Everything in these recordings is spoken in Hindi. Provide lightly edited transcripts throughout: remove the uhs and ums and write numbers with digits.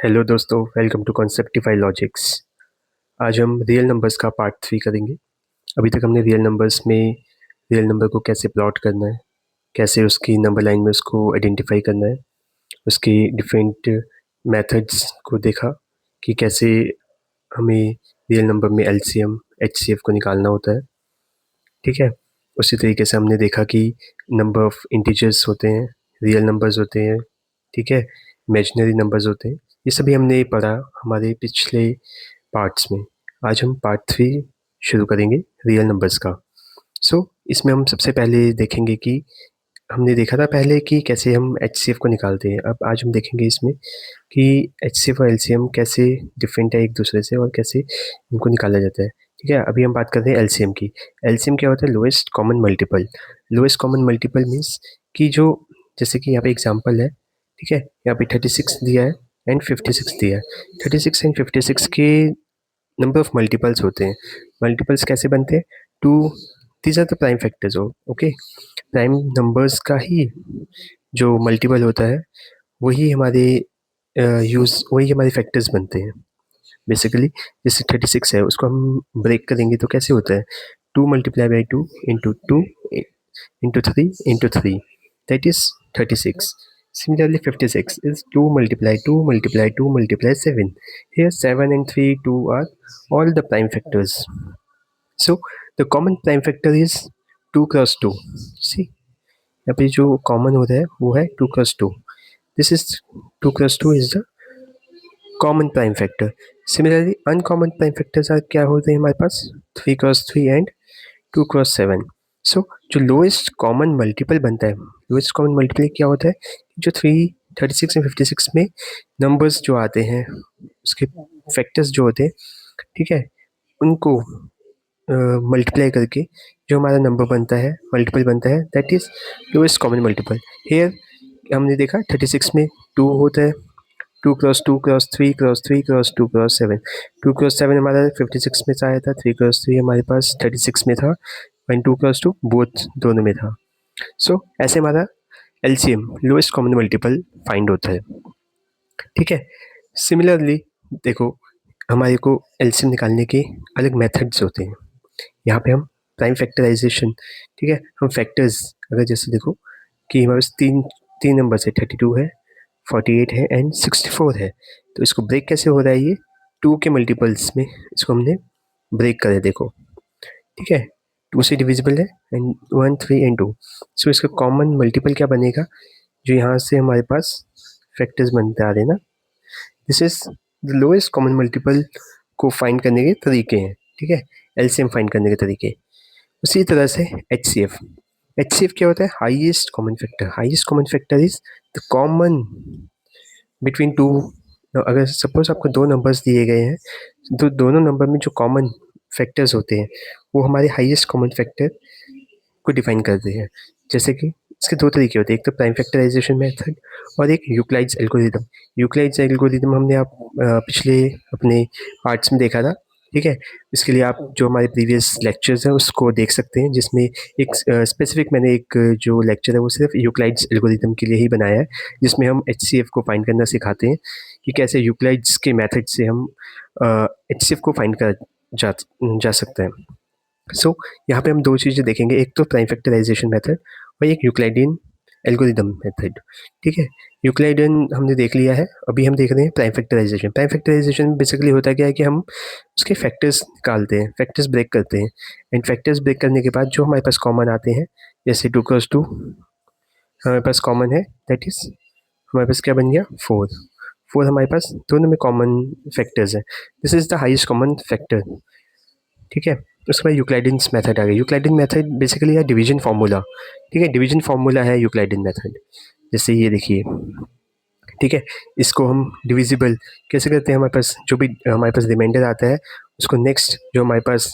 हेलो दोस्तों, वेलकम टू कॉन्सेप्टिफाई लॉजिक्स। आज हम रियल नंबर्स का पार्ट 3 करेंगे। अभी तक हमने रियल नंबर्स में रियल नंबर को कैसे प्लॉट करना है, कैसे उसकी नंबर लाइन में उसको आइडेंटिफाई करना है, उसकी डिफरेंट मेथड्स को देखा कि कैसे हमें रियल नंबर में एलसीएम एचसीएफ को निकालना होता है। ठीक है। उसी तरीके से हमने देखा कि नंबर ऑफ इंटीजर्स होते हैं, रियल नंबर्स होते हैं, ठीक है, इमेजिनरी नंबर्स होते हैं। ये सभी हमने पढ़ा हमारे पिछले पार्ट्स में। आज हम पार्ट 3 शुरू करेंगे रियल नंबर्स का। इसमें हम सबसे पहले देखेंगे कि हमने देखा था पहले कि कैसे हम एचसीएफ को निकालते हैं। अब आज हम देखेंगे इसमें कि एचसीएफ और एलसीएम कैसे डिफरेंट है एक दूसरे से और कैसे इनको निकाला जाता है। ठीक है। अभी हम बात करते हैं एलसीएम की। एलसीएम क्या होता है? Lowest common multiple. Lowest common multiple means कि जो, जैसे कि यहाँ पे एग्जांपल है, ठीक है, यहाँ पे 36 दिया है एंड 56 दिया है। 36 एंड 56 के नंबर ऑफ मल्टीपल्स होते हैं। मल्टीपल्स कैसे बनते हैं? Two, these are the prime factors. Okay, prime numbers का ही जो मल्टीपल होता है वही हमारे वही हमारे फैक्टर्स बनते हैं बेसिकली। जैसे 36 है, उसको हम ब्रेक करेंगे तो कैसे होता है? 2 × 2 into 2 into 3 that is 36। Similarly, 56 is 2 × 2 × 2 × 7. Here 7 and 3, 2 are all the prime factors. So the common prime factor is 2 × 2. See, यहाँ पे जो कॉमन होता है वो है 2 × 2. This is 2 × 2 is the common prime factor. Similarly, uncommon prime factors are क्या होते हैं हमारे पास? 3 × 3 and 2 × 7. So जो लोएस्ट कॉमन मल्टीपल बनता है, लोएस्ट कॉमन मल्टीपल क्या होता है? जो 36 और 56 में नंबर्स जो आते हैं उसके फैक्टर्स जो होते हैं, ठीक है, उनको मल्टीप्लाई करके जो हमारा नंबर बनता है, मल्टीपल बनता है, that is lowest common multiple. Here हमने देखा 36 में 2 होता है, 2 × 2 × 3 × 3 × 2 × 7। 2 × 7 हमारा 56 में आया था, 3 × 3 हमारे पास 36 में था, एंड 2 × 2 बोथ दोनों में था। ऐसे हमारा LCM lowest common multiple find होता है। ठीक है। सिमिलरली देखो, हमारे को एलसीएम निकालने के अलग मेथड्स होते हैं। यहाँ पे हम प्राइम फैक्टराइजेशन, ठीक है, हम फैक्टर्स अगर जैसे देखो कि हमारे पास तीन तीन नंबर है, 32 है, 48 है एंड 64 है, तो इसको ब्रेक कैसे हो रहा है? ये 2 के मल्टीपल्स में इसको हमने ब्रेक करे, देखो, ठीक है, 2 से डिविजिबल है एंड 1, 3 एंड 2। इसका कॉमन मल्टीपल क्या बनेगा? जो यहाँ से हमारे पास फैक्टर्स बनते आ रहे हैं ना, this is the lowest common multiple को फाइंड करने के तरीके हैं। ठीक है, एलसीएम फाइंड करने के तरीके। उसी तरह से एचसीएफ, एचसीएफ क्या होता है? Highest common factor. Highest common factor is the common between two. अगर सपोज आपको दो नंबर्स दिए गए हैं, तो दोनों नंबर में जो कॉमन फैक्टर्स होते हैं वो हमारे हाईएस्ट कॉमन फैक्टर को डिफाइन करते हैं। जैसे कि इसके दो तरीके होते हैं, एक तो प्राइम फैक्टराइजेशन मेथड और एक यूक्लाइड्स एल्गोरिदम। यूक्लाइड्स एल्गोरिदम हमने आप पिछले अपने पार्ट्स में देखा था। ठीक है, इसके लिए आप जो हमारे प्रीवियस लेक्चर्स हैं उसको देख सकते हैं, जिसमें एक स्पेसिफिक मैंने एक जो लेक्चर है वो सिर्फ यूक्लाइड्स एल्गोरिदम के लिए ही बनाया है, जिसमें हम एचसीएफ को फाइंड करना सिखाते हैं कि कैसे यूक्लाइड्स के मेथड से हम एचसीएफ को फाइंड कर जा सकता है। यहाँ पे हम दो चीज़ें देखेंगे, एक तो प्राइम फैक्टराइजेशन मेथड और एक यूक्लाइडियन एल्गोरिदम मेथड। ठीक है, यूक्लाइडियन हमने देख लिया है, अभी हम देख रहे हैं प्राइम फैक्टराइजेशन। प्राइम फैक्टराइजेशन में बेसिकली होता क्या है कि हम उसके फैक्टर्स निकालते हैं, फैक्टर्स ब्रेक करते हैं, एंड फैक्टर्स ब्रेक करने के बाद जो हमारे पास कॉमन आते हैं, जैसे 2 × 2 हमारे पास कॉमन है, दैट इज हमारे पास क्या बन गया? 4। 4 हमारे पास दोनों में कॉमन फैक्टर्स है, this is the highest common factor. ठीक है, उसके बाद यूक्लाइडियंस मेथड आ गया। यूक्लाइडियन मेथड बेसिकली है डिवीजन फार्मूला। ठीक है, डिवीजन फार्मूला है यूक्लाइडियन मेथड। जैसे ये देखिए, ठीक है, इसको हम डिविजिबल कैसे करते हैं? हमारे पास जो भी हमारे पास रिमाइंडर आता है उसको नेक्स्ट जो हमारे पास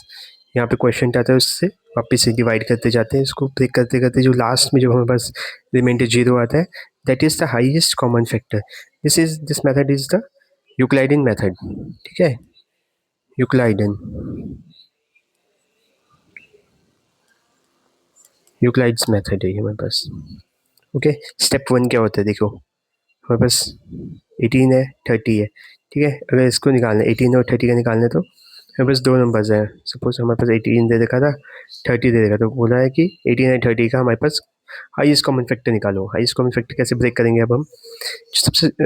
यहाँ पे क्वेश्चन आता है उससे वापस से डिवाइड करते जाते हैं, इसको ब्रेक करते करते जो लास्ट में जो हमारे पास रिमाइंडर 0 आता है, that is the highest common factor. This method is the Euclidean method. ठीक है, यूक्लाइडियन यूक्लाइड्स मेथड है ये हमारे पास। ओके, स्टेप 1 क्या होता है? देखो, हमारे पास 18 है, 30 है, ठीक है। अगर इसको निकालना है 18 और 30 का निकालना है तो हमारे पास दो नंबर्स हैं। सपोज हमारे पास 18 दे रखा था, 30 दे रखा, तो बोला है कि 18 और 30 का हमारे पास हाईएस्ट कॉमन फैक्टर निकालो। हाईएस्ट कॉमन फैक्टर कैसे ब्रेक करेंगे अब हम,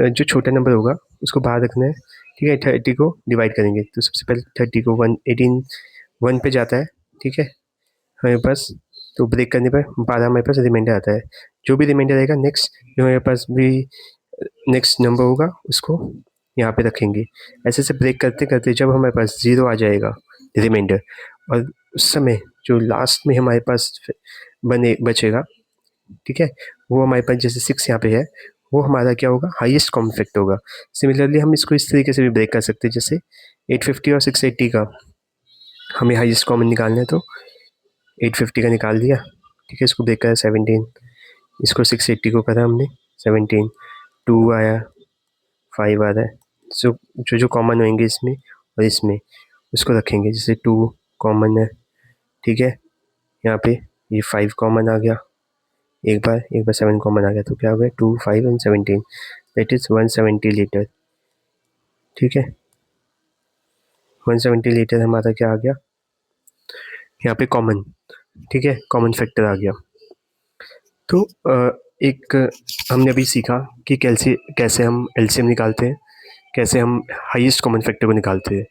जो छोटा नंबर होगा उसको बाहर रखना है, ठीक है। 30 को डिवाइड करेंगे, तो सबसे पहले 30 को 18 1 पे जाता है, ठीक है हमारे पास। तो ब्रेक करने पर 12 हमारे पास रिमाइंडर आता है। जो भी रिमाइंडर आएगा नेक्स्ट, जो हमारे पास भी नेक्स्ट नंबर होगा उसको यहाँ पे रखेंगे। ऐसे से ब्रेक करते करते जब हमारे पास 0 आ जाएगा रिमाइंडर, और उस समय जो लास्ट में हमारे पास बचेगा, ठीक है, वो हमारे पास जैसे 6 यहाँ पे है, वो हमारा क्या होगा, हाईएस्ट कॉमन फैक्टर होगा। सिमिलरली हम इसको इस तरीके से भी ब्रेक कर सकते हैं, जैसे 850 और 680 का हमें हाईएस्ट कॉमन निकालना है, तो 850 का निकाल दिया, ठीक है। इसको ब्रेक करा 17, इसको 680 को करा हमने 17, 2 आया, 5 आ रहा है। सो जो जो कॉमन होंगे इसमें और इसमें उसको रखेंगे, जैसे 2 कॉमन है, ठीक है। यहाँ पे ये 5 कॉमन आ गया, एक बार 7 कॉमन आ गया, तो क्या हो गया 2 5 एंड 17, दैट इज़ 170 लीटर, ठीक है। 170 लीटर हमारा क्या आ गया यहाँ पे कॉमन, ठीक है, कॉमन फैक्टर आ गया। तो एक हमने अभी सीखा कि कैसे कैसे हम एलसीएम निकालते हैं, कैसे हम हाईएस्ट कॉमन फैक्टर को निकालते हैं,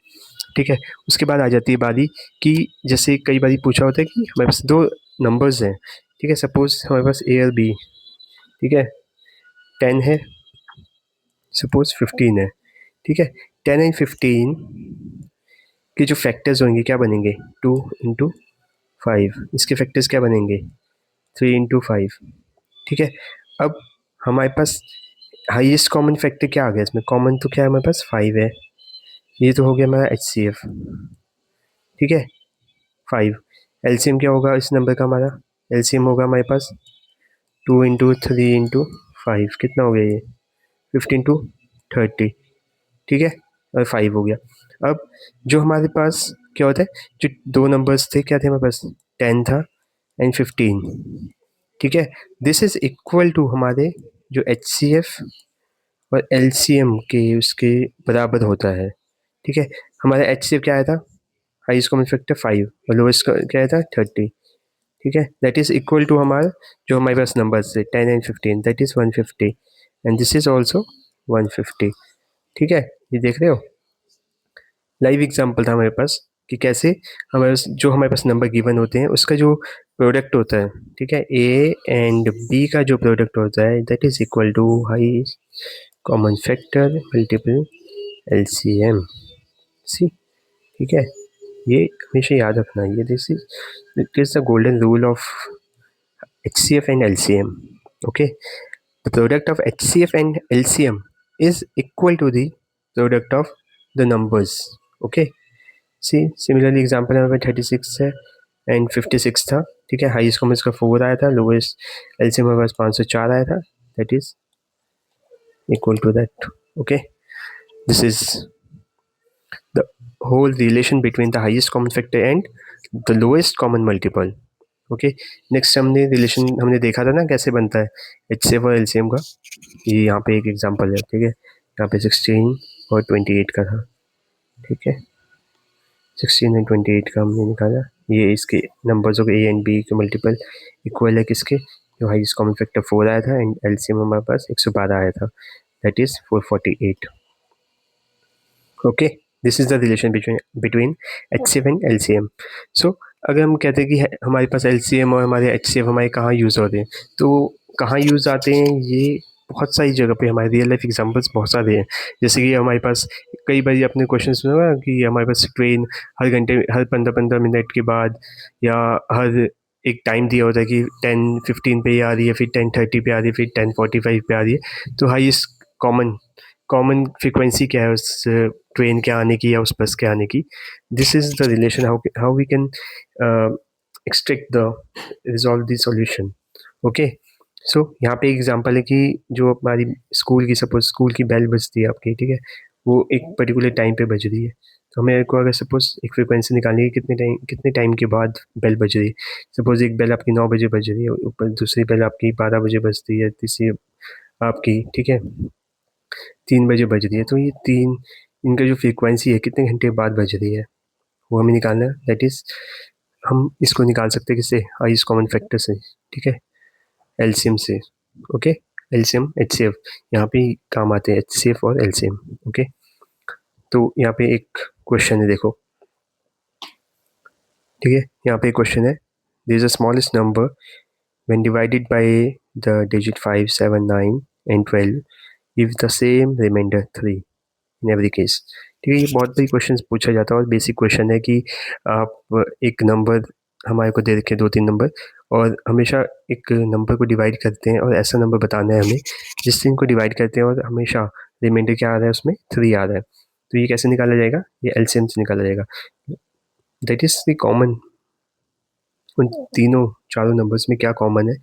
ठीक है। उसके बाद आ जाती है बारी कि जैसे कई बार पूछा होता है कि हमारे पास दो नंबर्स हैं, ठीक है। सपोज हमारे पास ए और बी, ठीक है, 10 है, सपोज 15 है, ठीक है। 10 एंड 15 के जो फैक्टर्स होंगे क्या बनेंगे, 2 इंटू 5, इसके फैक्टर्स क्या बनेंगे 3 इंटू 5, ठीक है। अब हमारे पास हाईएस्ट कॉमन फैक्टर क्या आ गया इसमें, कॉमन तो क्या है हमारे पास 5 है, ये तो हो गया हमारा HCF, ठीक है 5। एलसीएम क्या होगा इस नंबर का, हमारा एलसीएम होगा हमारे पास 2 इंटू 3 इंटू 5, कितना हो गया ये 15 टू 30, ठीक है, और 5 हो गया। अब जो हमारे पास क्या होता है, जो दो नंबर्स थे क्या थे हमारे पास, 10 था एंड 15, ठीक है। दिस इज इक्वल टू हमारे जो HCF और LCM के उसके बराबर होता है, ठीक है। हमारा HCF क्या आया था, हाईएस्ट कॉमन फैक्टर 5, और लोएस्ट क्या आया था 30, ठीक है। दैट इज इक्वल टू हमारा जो हमारे पास नंबर्स थे 10 and 15, that is 150, and this is also 150, ठीक है। ये देख रहे हो, लाइव एग्जांपल था हमारे पास कि कैसे जो हमारे पास नंबर गिवन होते हैं उसका जो प्रोडक्ट होता है, ठीक है, ए एंड बी का जो प्रोडक्ट होता है that is equal to high common factor multiple LCM, see, ठीक है। ये हमेशा याद रखना, ये this is the golden rule of HCF and LCM, okay. The product of HCF and LCM is equal to the product of the numbers, okay. See similarly example हमारे 36 है एंड 56 था, ठीक है। हाईएस्ट कॉमन इसका 4 आया था, लोएस्ट LCM हमारे पास 504 आया था, that is equal to that, okay. This is the whole relation between the highest common factor and the lowest common multiple, okay. Next हमने रिलेशन हमने देखा था ना कैसे बनता है HCF और LCM का, ये यहाँ पे एक एग्जांपल है, ठीक है। यहाँ पे 16 और 28 का था, ठीक है। 16 और 28 का हमने निकाला, ये इसके नंबर्स हो गए A एंड B के मल्टीपल इक्वल है किसके, जो हाईएस्ट कॉमन फैक्टर 4 आया था एंड LCM हमारे पास 112 आया था, that is 448, okay. This is the relation between HCF and LCM। सो अगर हम कहते हैं कि हमारे पास LCM और हमारे HCF हमारे कहाँ यूज़ होते हैं, तो कहाँ यूज़ आते हैं, ये बहुत सारी जगह पे हमारे रियल लाइफ एग्जांपल्स बहुत सारे हैं। जैसे कि हमारे पास कई बार अपने क्वेश्चन सुना होगा कि हमारे पास ट्रेन हर घंटे हर 15-15 मिनट के बाद या हर एक टाइम दिया होता है कि 10:15 पे आ रही है, फिर 10:30 पे आ रही है, फिर 10:45 पे आ रही है। तो हाईएस्ट कॉमन कॉमन फ्रीक्वेंसी क्या है उस ट्रेन के आने की या उस बस के आने की, this is the relation how we can extract the resolve the solution, okay. So यहाँ पे एग्जांपल है कि जो हमारी स्कूल की सपोज स्कूल की बेल बजती है आपकी, ठीक है, वो एक पर्टिकुलर टाइम पे बज रही है। तो हमें को अगर सपोज एक फ्रिक्वेंसी निकालनी है कितने टाइम के बाद बेल बज रही है। सपोज एक बेल आपकी 9 बजे बज रही है, ऊपर दूसरी बेल आपकी 12 बजे बजती है, तीसरी आपकी, ठीक है, 3 बजे बज रही है, तो ये 3 इनका जो फ्रीक्वेंसी है कितने घंटे बाद बज रही है वो हमें निकालना है। दैट इज़ हम इसको निकाल सकते हैं किससे, हाईएस्ट कॉमन फैक्टर से, ठीक है, एलसीएम से। ओके, एलसीएम एचसीएफ यहाँ पे काम आते हैं, एचसीएफ और एलसीएम। ओके, तो यहाँ पे एक क्वेश्चन है, देखो, ठीक है, यहाँ पे एक क्वेश्चन है, this is the smallest number when divided by the digit 5, 7, 9 and 12 give the same remainder 3 in every case। ठीक है, ये बहुत बड़ी क्वेश्चन पूछा जाता है और बेसिक क्वेश्चन है कि आप एक नंबर हमारे को दे रखे 2-3 नंबर और हमेशा एक नंबर को डिवाइड करते हैं और ऐसा नंबर बताना है हमें जिससे इनको डिवाइड करते हैं और हमेशा रिमाइंडर क्या आ रहा है उसमें 3 आ रहा है। तो ये कैसे निकाला जाएगा, ये एलसीएम से निकाला जाएगा। दैट इज़ द कॉमन, उन तीनों चारों नंबर्स में क्या कॉमन है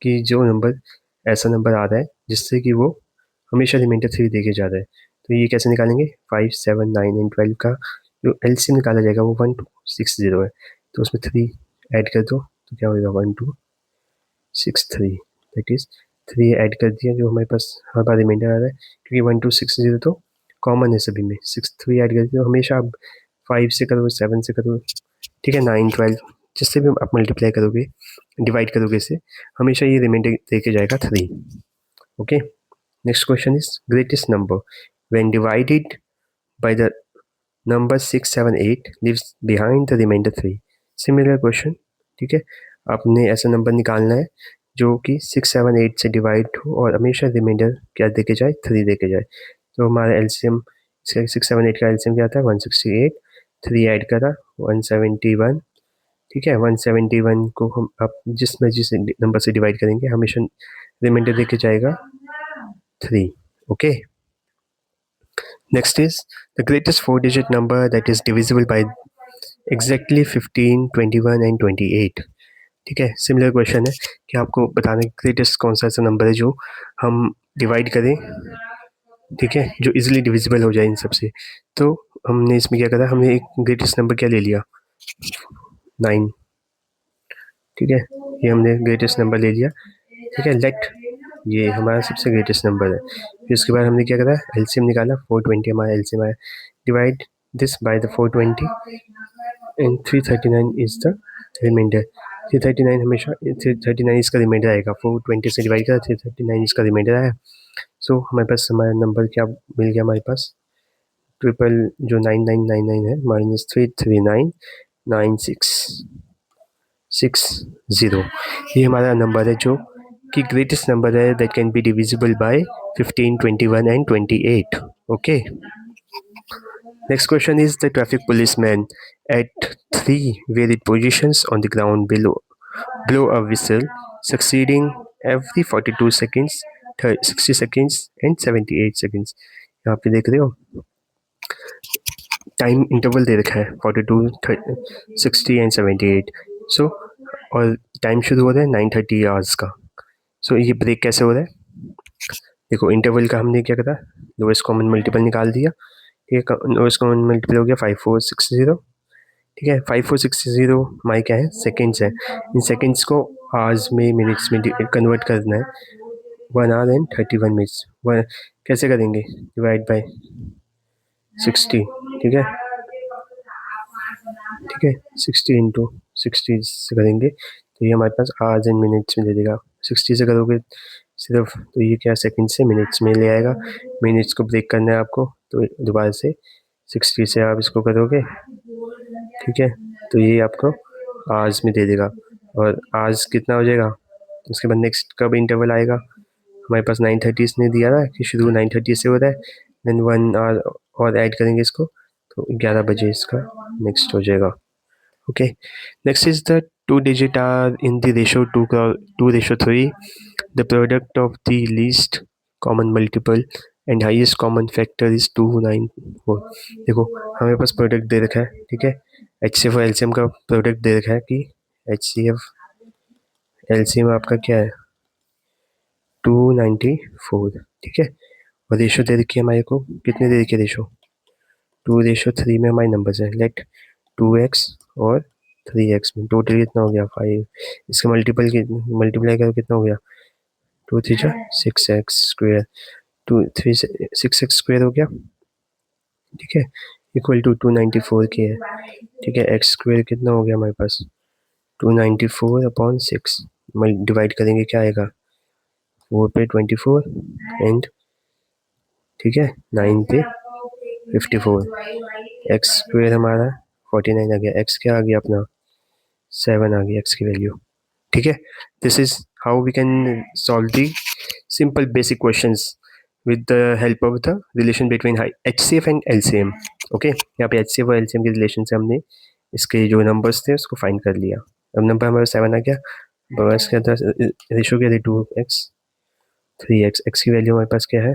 कि जो नंबर ऐसा नंबर आ रहा है जिससे कि वो हमेशा रिमाइंडर 3 देके जा रहा है। तो ये कैसे निकालेंगे, 5, 7, 9 एंड 12 का जो एलसीएम निकाला जाएगा वो 1260 है, तो उसमें 3 ऐड कर दो तो क्या होगा 1263। दैट इज 3 ऐड कर दिया जो हमारे पास हर बार रिमाइंडर आ रहा है, क्योंकि 1260 तो कॉमन है सभी में। 3 ऐड कर दिया, हमेशा आप 5 से करो, 7 से करो, ठीक है, 9, 12 जिससे भी आप मल्टीप्लाई करोगे, डिवाइड करोगे इसे, हमेशा ये रिमाइंडर देके जाएगा 3। Okay, next question is greatest number when divided by the number 6, 7, 8 leaves behind the reminder 3। Similar question, ठीक है, आपने ऐसा नंबर निकालना है जो कि 6, 7, 8 से डिवाइड हो और हमेशा रिमाइंडर क्या देके जाए, 3 देके जाए। तो हमारा एलसीएम 6, 7, 8 का एलसीएम क्या आता है 168, 3 ऐड करा 171, ठीक है, 171 को हम आप जिस मर्जी से नंबर से डिवाइड करेंगे हमेशा रिमाइंडर देके जाएगा 3। Okay, next is the greatest 4 digit number that is divisible by exactly 15, 21 and 28। ठीक है, सिमिलर क्वेश्चन है कि आपको बताना है ग्रेटेस्ट कौन सा ऐसा नंबर है जो हम डिवाइड करें, ठीक है, जो इजीली डिविजिबल हो जाए इन सबसे। तो हमने इसमें क्या करा, हमने एक ग्रेटेस्ट नंबर क्या ले लिया 9, ठीक है, ये हमने ग्रेटेस्ट नंबर ले लिया, ठीक है, लेट ये हमारा सबसे ग्रेटेस्ट नंबर है। फिर उसके बाद हमने क्या करा, एलसीएम निकाला, 420 हमारा एलसीएम आया, divide this by the 420 and 339 is the reminder. 339 हमेशा 339 इसका रिमाइंडर आएगा, 420 से डिवाइड करा 339 इसका रिमाइंडर आया। सो हमारे पास हमारा नंबर क्या मिल गया, हमारे पास ट्रिपल जो 9999 है माइनस 3399660, ये हमारा नंबर है जो कि ग्रेटेस्ट नंबर है that can be divisible by 15, 21 and 28। Okay, next question is the traffic policeman at 3 varied positions on the ground below blow a whistle succeeding every 42 seconds, 60 seconds and 78 seconds। यहाँ पे देख रहे हो टाइम इंटरवल दे रखा है 42, 60 एंड 78। सो और टाइम शुरू हो रहा है 9:30 आवर्स का। सो ये ब्रेक कैसे हो रहा है, देखो इंटरवल का हमने क्या करा, लोएस्ट कॉमन मल्टीपल निकाल दिया, ठीक है, लोएस्ट कॉमन मल्टीपल हो गया 5460, ठीक है, 5460 हमारे क्या है सेकेंड्स है, इन सेकेंड्स को आवर्स में मिनट्स में कन्वर्ट करना है, 1 आवर एंड 31 मिनट्स। कैसे करेंगे, डिवाइड बाय 60, ठीक है, ठीक है, 60 इंटू 60 से करेंगे तो ये हमारे पास आवर्स एंड मिनट्स में दे देगा। 60 से करोगे सिर्फ तो ये क्या सेकंड से मिनट्स में ले आएगा, मिनट्स को ब्रेक करना है आपको, तो दोबारा से 60 से आप इसको करोगे, ठीक है, तो ये आपको आवर्स में दे देगा और आवर्स कितना हो जाएगा। उसके बाद नेक्स्ट कब इंटरवल आएगा, हमारे पास 9:30 इसने दिया ना कि शुरू 9:30 से हो रहा है, देन 1 आवर और ऐड करेंगे इसको तो 11 बजे इसका नेक्स्ट हो जाएगा। Okay, next is the 2 digit are in the ratio 2:3, the product of the least common multiple and highest common factor is 294। देखो हमारे पास प्रोडक्ट दे रखा है, ठीक है, HCF और LCM का प्रोडक्ट दे रखा है कि HCF LCM आपका क्या है 294, ठीक है, और रेशो दे रखी है हमारे को, कितने दे रखी है रेशो 2:3 में हमारे नंबर है, लेट 2x और 3x में टोटल कितना हो गया 5, इसका मल्टीप्लाई करो कितना हो गया 2 3 6x स्क्वायर, 6 एक्स स्क्वायर हो गया, ठीक है, इक्वल टू 294 के है, ठीक है। एक्स स्क्वायर कितना हो गया हमारे पास, 294/6, डिवाइड करेंगे क्या आएगा, 4 पे 24 एंड, ठीक है, 9 पे 54, एक्स स्क्वायर हमारा 49 आ गया, एक्स क्या आ गया अपना 7 आ गया एक्स की वैल्यू, ठीक है। This is how we can solve the simple basic questions with the help of the relation between HCF and LCM। Okay, यहाँ पे HCF और LCM के रिलेशन से हमने इसके जो नंबर्स थे उसको फाइंड कर लिया। अब नंबर हमारा 7 आ गया, बस क्या था, रेशो क्या थी 2x 3x, एक्स की वैल्यू हमारे पास क्या है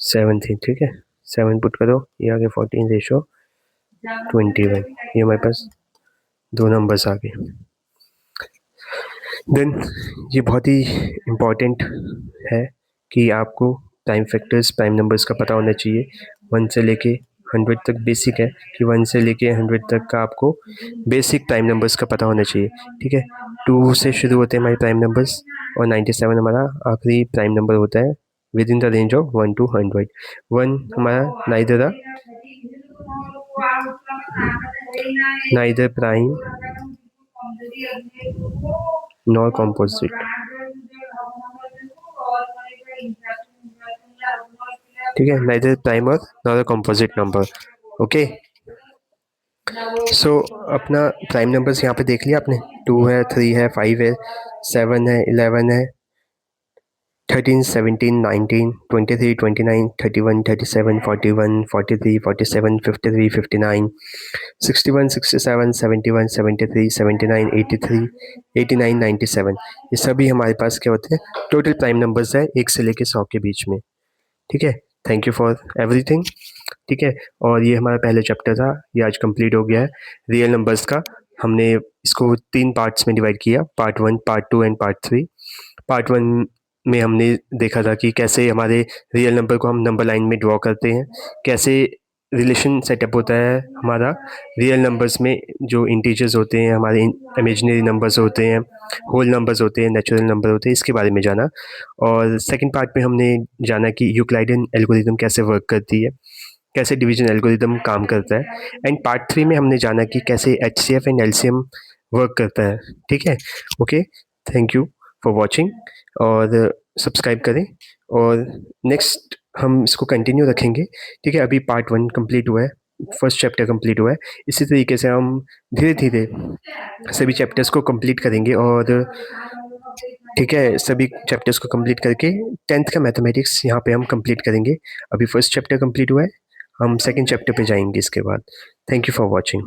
7 थी, ठीक है। 7 पुट करो, ये आ गया 14 रेशो 21, ये हमारे पास दो नंबर्स आ गए। देन ये बहुत ही इम्पॉर्टेंट है कि आपको प्राइम फैक्टर्स, प्राइम नंबर्स का पता होना चाहिए। 1 से लेके 100 तक बेसिक है कि 1 से लेके 100 तक का आपको बेसिक प्राइम नंबर्स का पता होना चाहिए, ठीक है। 2 से शुरू होते हैं हमारे प्राइम नंबर्स और 97 हमारा आखिरी प्राइम नंबर होता है with in the range of 1 to 100। 1 हमारा नाइदर प्राइम नॉर कॉम्पोजिट, ठीक है, नाइदर प्राइम और नॉर कॉम्पोजिट नंबर। ओके, सो अपना प्राइम नंबर्स यहाँ पे देख लिया आपने, 2 है, 3 है, 5 है, 7 है, 11 है, 13, 17, 19, 23, 29, 31, 37, 41, 43, 47, 53, 59, 61, 67, 71, 73, 79, 83, 89, 97, ये सभी हमारे पास क्या होते हैं, टोटल प्राइम नंबर्स है 1 से लेके 100 के बीच में, ठीक है। थैंक यू फॉर एवरीथिंग, ठीक है। और ये हमारा पहला चैप्टर था, ये आज कंप्लीट हो गया है रियल नंबर्स का। हमने इसको 3 पार्ट्स में डिवाइड किया, part 1, part 2 and part 3। Part 1 में हमने देखा था कि कैसे हमारे रियल नंबर को हम नंबर लाइन में ड्रॉ करते हैं, कैसे रिलेशन सेटअप होता है हमारा रियल नंबर्स में, जो इंटीजर्स होते हैं, हमारे इमेजिनरी नंबर्स होते हैं, होल नंबर्स होते हैं, नेचुरल नंबर होते हैं, इसके बारे में जाना। और सेकंड पार्ट में हमने जाना कि यूक्लाइडियन एल्गोरिथम कैसे वर्क करती है, कैसे डिवीजन एल्गोरिदम काम करता है। एंड पार्ट 3 में हमने जाना कि कैसे HCF एंड LCM वर्क करता है, ठीक है। Okay, thank you for watching और सब्सक्राइब करें और नेक्स्ट हम इसको कंटिन्यू रखेंगे, ठीक है। अभी पार्ट 1 कंप्लीट हुआ है, फर्स्ट चैप्टर कंप्लीट हुआ है, इसी तरीके से हम धीरे धीरे सभी चैप्टर्स को कंप्लीट करेंगे और ठीक है, सभी चैप्टर्स को कंप्लीट करके 10th का मैथमेटिक्स यहाँ पे हम कंप्लीट करेंगे। अभी फर्स्ट चैप्टर कंप्लीट हुआ है, हम सेकंड चैप्टर पे जाएंगे इसके बाद। Thank you for watching.